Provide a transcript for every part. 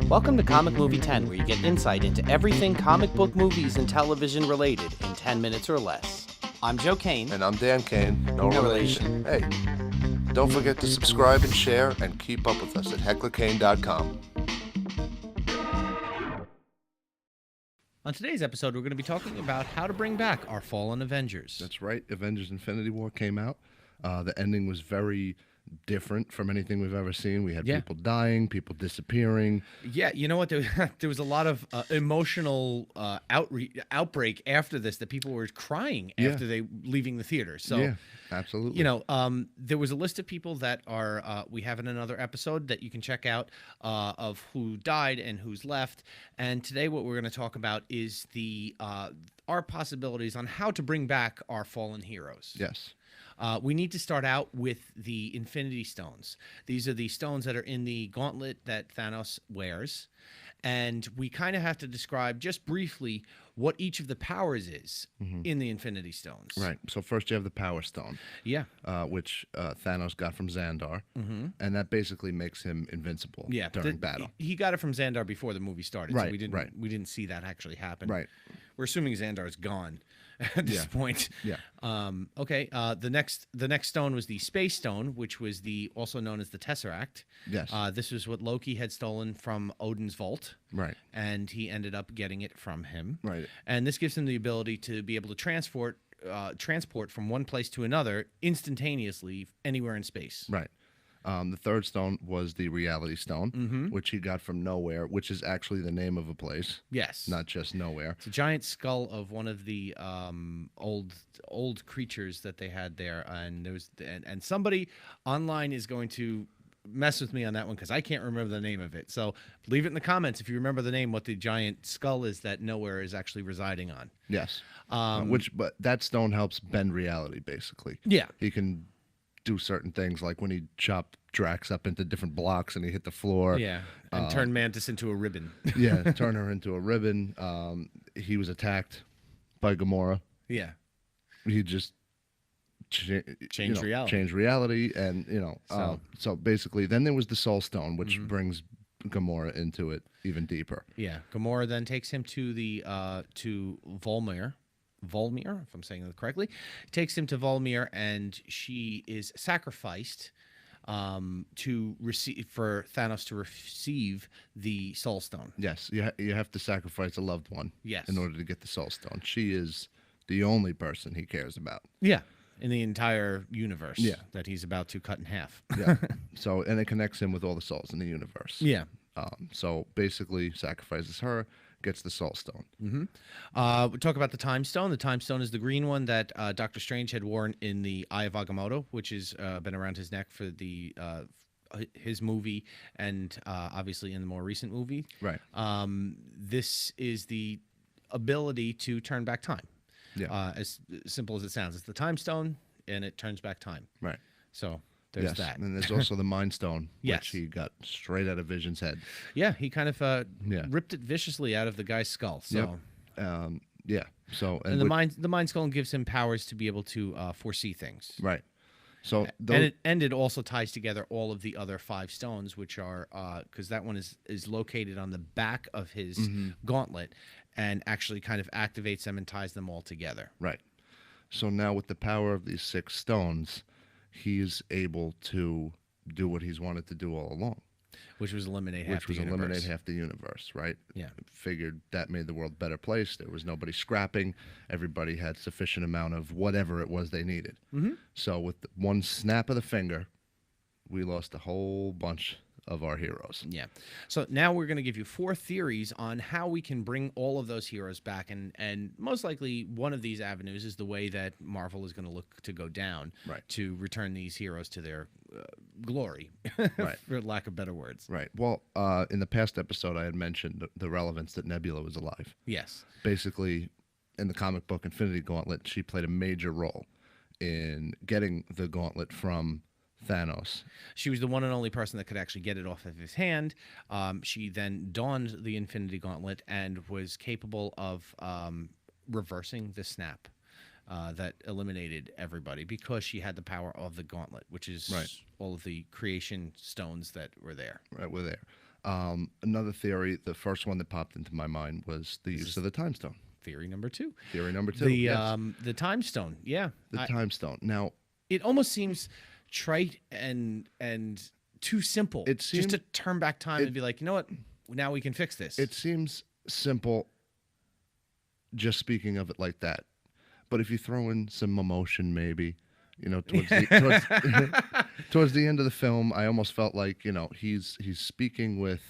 Welcome to Comic Movie 10, where you get insight into everything comic book movies and television related in 10 minutes or less. I'm Joe Kane. And I'm Dan Kane. No relation. relation. Hey, don't forget to subscribe and share and keep up with us at hecklerkane.com. On today's episode, we're going to be talking about how to bring back our fallen Avengers. That's right. Avengers Infinity War came out. The ending was very different from anything we've ever seen. We had people dying, people disappearing. Yeah, you know what? There was a lot of emotional outbreak after this that people were crying after they leaving the theater. So, yeah, absolutely. You know, there was a list of people that are we have in another episode that you can check out of who died and who's left. And today, what we're going to talk about is our possibilities on how to bring back our fallen heroes. Yes. We need to start out with the Infinity Stones. These are the stones that are in the gauntlet that Thanos wears. And we kind of have to describe just briefly what each of the powers is in the Infinity Stones. Right. So first you have the Power Stone. Yeah. Which Thanos got from Xandar. And that basically makes him invincible during battle. He got it from Xandar before the movie started. Right, So we didn't see that actually happen. Right. We're assuming Xandar's gone at this point. Yeah. Okay. The next stone was the Space Stone, which was also known as the Tesseract. Yes. This was what Loki had stolen from Odin's vault. Right. And he ended up getting it from him. Right. And this gives him the ability to be able to transport from one place to another instantaneously anywhere in space. Right. The third stone was the Reality Stone, which he got from Nowhere, which is actually the name of a place. Yes. Not just Nowhere. It's a giant skull of one of the old creatures that they had there, and and somebody online is going to mess with me on that one because I can't remember the name of it. So leave it in the comments if you remember the name, what the giant skull is that Nowhere is actually residing on. Yes. But that stone helps bend reality, basically. Yeah. He can do certain things, like when he chopped Drax up into different blocks and he hit the floor. Yeah, and turn Mantis into a ribbon. Yeah, turn her into a ribbon. He was attacked by Gamora. Yeah. He just changed reality, and so basically, then there was the Soul Stone, which brings Gamora into it even deeper. Yeah, Gamora then takes him to the to Volmir, if I'm saying that correctly, takes him to Volmir, and she is sacrificed for Thanos to receive the Soul Stone. Yes, you have to sacrifice a loved one. Yes. In order to get the Soul Stone. She is the only person he cares about. Yeah, in the entire universe. Yeah. That he's about to cut in half. Yeah. So, and it connects him with all the souls in the universe. Yeah. So basically, sacrifices her, gets the Soul Stone. We talk about the Time Stone. The Time Stone is the green one that Doctor Strange had worn in the Eye of Agamotto, which has been around his neck for his movie and obviously in the more recent movie. Right. This is the ability to turn back time. Yeah. As simple as it sounds. It's the Time Stone, and it turns back time. Right. So there's that. And there's also the Mind Stone, Yes. which he got straight out of Vision's head. Yeah, he kind of ripped it viciously out of the guy's skull. So. Yep. Yeah. So and the Mind Stone gives him powers to be able to foresee things. Right. So it also ties together all of the other 5 stones, which are because that one is located on the back of his gauntlet, and actually kind of activates them and ties them all together. Right. So now with the power of these 6 stones, he's able to do what he's wanted to do all along. Which was eliminate half the universe. Right? Yeah. Figured that made the world a better place. There was nobody scrapping. Everybody had sufficient amount of whatever it was they needed. So with one snap of the finger, we lost a whole bunch of our heroes. Yeah. So now we're going to give you 4 theories on how we can bring all of those heroes back. And most likely one of these avenues is the way that Marvel is going to look to go down to return these heroes to their glory, for lack of better words. Right. Well, in the past episode, I had mentioned the relevance that Nebula was alive. Yes. Basically, in the comic book Infinity Gauntlet, she played a major role in getting the gauntlet from Thanos. She was the one and only person that could actually get it off of his hand. She then donned the Infinity Gauntlet and was capable of reversing the snap that eliminated everybody because she had the power of the gauntlet, which is all of the creation stones that were there. Right, were there. Another theory, the first one that popped into my mind was the use of the time stone. Theory number two. Theory number two. The time stone. Yeah. The time stone. Now, it almost seems trite and too simple. It seems, just to turn back time and be like, you know what? Now we can fix this. It seems simple, just speaking of it like that. But if you throw in some emotion, maybe, towards towards the end of the film, I almost felt like, he's speaking with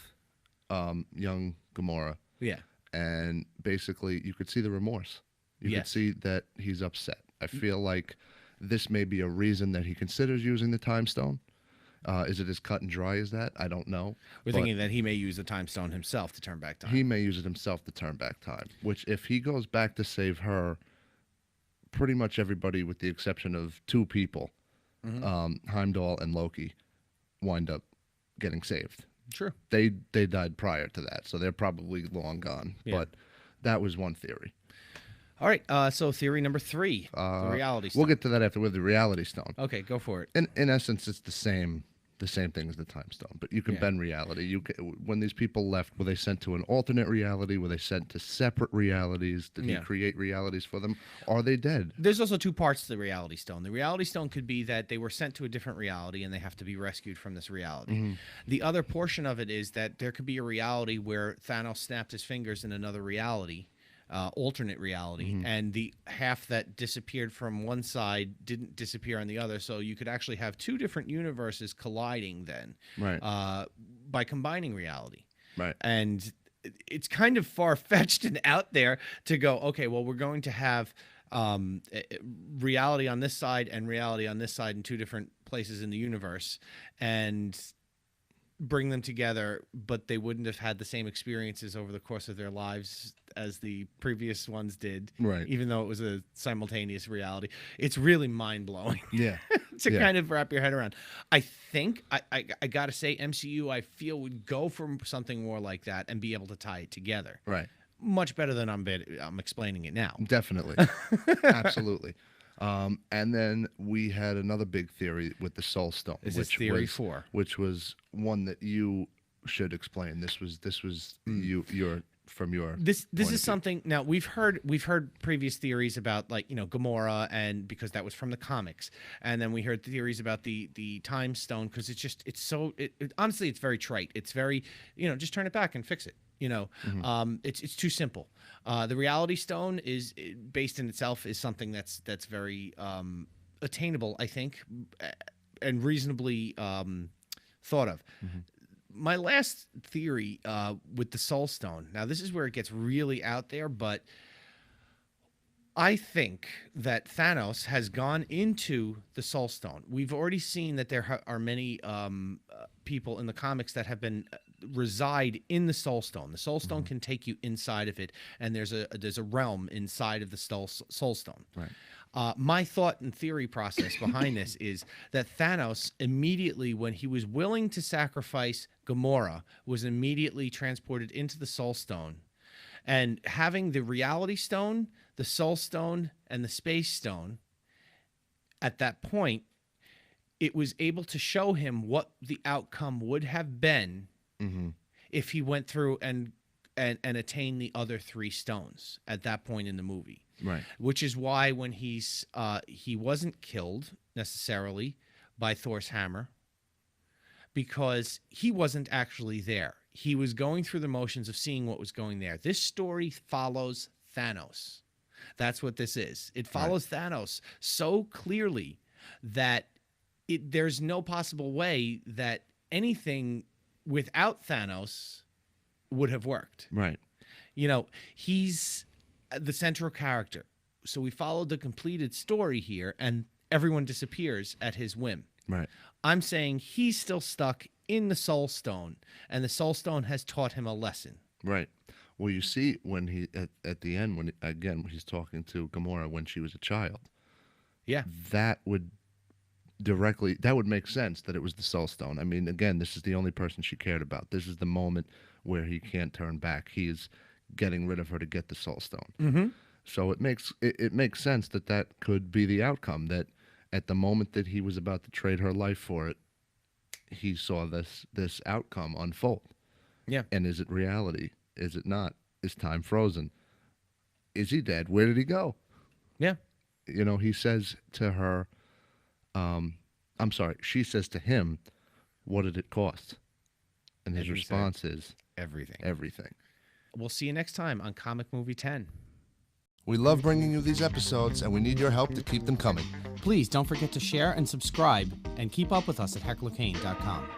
young Gamora. Yeah. And basically, you could see the remorse. You could see that he's upset. I feel like this may be a reason that he considers using the time stone. Is it as cut and dry as that? I don't know. We're thinking that he may use the time stone himself to turn back time. He may use it himself to turn back time, which if he goes back to save her, pretty much everybody with the exception of two people, Heimdall and Loki, wind up getting saved. True. They died prior to that, so they're probably long gone. Yeah. But that was one theory. All right, so theory number three, the reality stone. We'll get to that after with the reality stone. Okay, go for it. In essence, it's the same thing as the time stone, but you can bend reality. When these people left, were they sent to an alternate reality? Were they sent to separate realities? Did he create realities for them? Are they dead? There's also two parts to the reality stone. The reality stone could be that they were sent to a different reality and they have to be rescued from this reality. The other portion of it is that there could be a reality where Thanos snapped his fingers in another reality, alternate reality, and the half that disappeared from one side didn't disappear on the other, so you could actually have two different universes colliding then, by combining reality. Right. And it's kind of far-fetched and out there to go, okay, well, we're going to have reality on this side and reality on this side in two different places in the universe, and bring them together, but they wouldn't have had the same experiences over the course of their lives as the previous ones did. Right. Even though it was a simultaneous reality. It's really mind-blowing. Yeah. to kind of wrap your head around. I think, I gotta say, MCU, I feel, would go for something more like that and be able to tie it together. Right. Much better than I'm explaining it now. Definitely. Absolutely. And then we had another big theory with the Soul Stone. This is theory 4. Which was one that you should explain. This was your This is something. Now we've heard previous theories about, like, Gamora, and because that was from the comics, and then we heard theories about the time stone, because honestly it's very trite. It's very, just turn it back and fix it. It's too simple. The reality stone is based in itself is something that's very attainable, I think, and reasonably thought of. My last theory with the Soul Stone. Now, this is where it gets really out there, but I think that Thanos has gone into the Soul Stone. We've already seen that there are many people in the comics that have been reside in the Soul Stone. The Soul Stone can take you inside of it, and there's a realm inside of the Soul Stone. Right. My thought and theory process behind this is that Thanos, immediately when he was willing to sacrifice Gamora, was immediately transported into the Soul Stone. And having the Reality Stone, the Soul Stone, and the Space Stone, at that point, it was able to show him what the outcome would have been if he went through and attained the other 3 stones at that point in the movie. Right. Which is why when he wasn't killed necessarily by Thor's hammer, because he wasn't actually there. He was going through the motions of seeing what was going there. This story follows Thanos. That's what this is. It follows Thanos so clearly that there's no possible way that anything without Thanos would have worked. Right. He's the central character. So we followed the completed story here, and everyone disappears at his whim. Right. I'm saying he's still stuck in the Soul Stone, and the Soul Stone has taught him a lesson. Right. Well, you see when he at the end, when he's talking to Gamora when she was a child. Yeah. That would make sense that it was the Soul Stone. I mean, again, this is the only person she cared about. This is the moment where he can't turn back. He's getting rid of her to get the Soul Stone. So it makes sense that could be the outcome, that at the moment that he was about to trade her life for it, he saw this outcome unfold. Yeah. And is it reality? Is it not? Is time frozen? Is he dead? Where did he go? Yeah. You know, he says to her, I'm sorry, she says to him, what did it cost? And his And he response is Everything. everything. We'll see you next time on Comic Movie 10. We love bringing you these episodes, and we need your help to keep them coming. Please don't forget to share and subscribe, and keep up with us at hecklerkane.com.